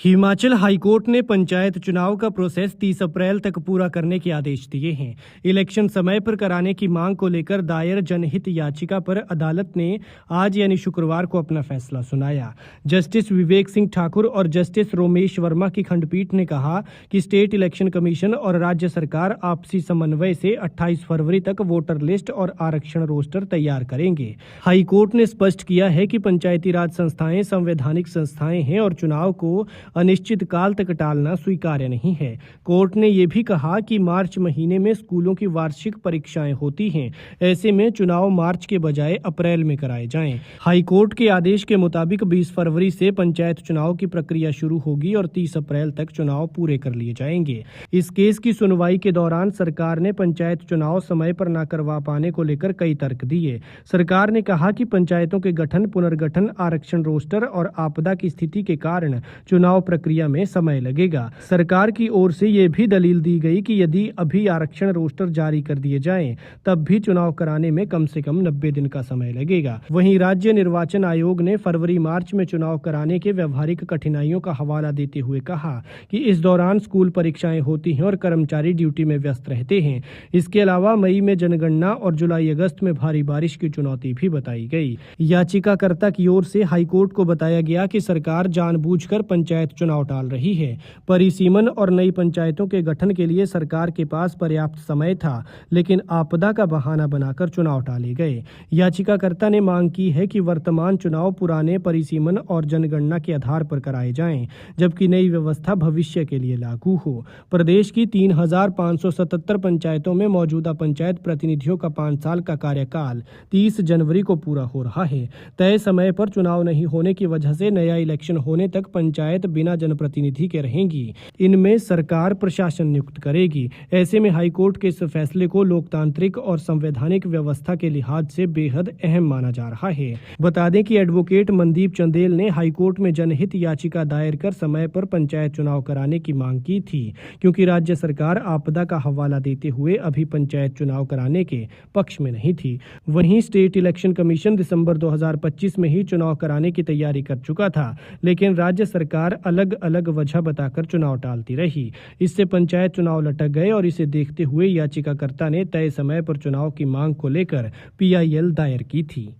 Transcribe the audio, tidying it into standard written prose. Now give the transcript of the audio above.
Himachal high court ने पंचायत चुनाव का प्रोसेस 30 अप्रैल तक पूरा करने के आदेश दिए हैं। इलेक्शन समय पर कराने की मांग को लेकर दायर जनहित याचिका पर अदालत ने आज यानी शुक्रवार को अपना फैसला सुनाया। जस्टिस विवेक सिंह ठाकुर और जस्टिस रोमेश वर्मा की खंडपीठ ने कहा कि स्टेट इलेक्शन कमीशन और राज्य सरकार आपसी समन्वय से 28 फरवरी तक वोटर लिस्ट और आरक्षण रोस्टर तैयार करेंगे। हाईकोर्ट ने स्पष्ट किया है कि पंचायती राज संस्थाएं संवैधानिक संस्थाएं हैं और चुनाव को अनिश्चित काल तक टालना स्वीकार्य नहीं है। कोर्ट ने यह भी कहा कि मार्च महीने में स्कूलों की वार्षिक परीक्षाएं होती हैं, ऐसे में चुनाव मार्च के बजाय अप्रैल में कराए जाएं। हाईकोर्ट के आदेश के मुताबिक 20 फरवरी से पंचायत चुनाव की प्रक्रिया शुरू होगी और 30 अप्रैल तक चुनाव पूरे कर लिए जाएंगे। इस केस की सुनवाई के दौरान सरकार ने पंचायत चुनाव समय पर न करवा पाने को लेकर कई तर्क दिए। सरकार ने कहा कि पंचायतों के गठन, पुनर्गठन, आरक्षण रोस्टर और आपदा की स्थिति के कारण चुनाव प्रक्रिया में समय लगेगा। सरकार की ओर से यह भी दलील दी गई कि यदि अभी आरक्षण रोस्टर जारी कर दिए जाएं, तब भी चुनाव कराने में कम से कम 90 दिन का समय लगेगा। वहीं राज्य निर्वाचन आयोग ने फरवरी-मार्च में चुनाव कराने के व्यवहारिक कठिनाइयों का हवाला देते हुए कहा कि इस दौरान स्कूल परीक्षाएं होती हैं और कर्मचारी ड्यूटी में व्यस्त रहते हैं। इसके अलावा मई में जनगणना और जुलाई-अगस्त में भारी बारिश की चुनौती भी बताई गई। याचिकाकर्ता की ओर से हाईकोर्ट को बताया गया कि सरकार जानबूझकर पंचायत चुनाव टाल रही है। परिसीमन और नई पंचायतों के गठन के लिए सरकार के पास पर्याप्त समय था, लेकिन आपदा का बहाना बनाकर चुनाव टाले गए। याचिकाकर्ता ने मांग की है कि वर्तमान चुनाव पुराने परिसीमन और जनगणना के आधार पर कराए जाएं, जबकि नई व्यवस्था भविष्य के लिए लागू हो। प्रदेश की 3577 पंचायतों में मौजूदा पंचायत प्रतिनिधियों का 5 साल का कार्यकाल 30 जनवरी को पूरा हो रहा है। तय समय पर चुनाव नहीं होने की वजह से नया इलेक्शन होने तक पंचायत बिना जनप्रतिनिधि के रहेंगी। इनमें सरकार प्रशासन नियुक्त करेगी। ऐसे में हाईकोर्ट के इस फैसले को लोकतांत्रिक और संवैधानिक व्यवस्था के लिहाज से बेहद अहम माना जा रहा है। बता दें कि एडवोकेट मनदीप चंदेल ने हाईकोर्ट में जनहित याचिका दायर कर समय पर पंचायत चुनाव कराने की मांग की थी, क्योंकि राज्य सरकार आपदा का हवाला देते हुए अभी पंचायत चुनाव कराने के पक्ष में नहीं थी। वहीं स्टेट इलेक्शन कमीशन दिसंबर 2025 में ही चुनाव कराने की तैयारी कर चुका था, लेकिन राज्य सरकार अलग अलग वजह बताकर चुनाव टालती रही। इससे पंचायत चुनाव लटक गए और इसे देखते हुए याचिकाकर्ता ने तय समय पर चुनाव की मांग को लेकर PIL दायर की थी।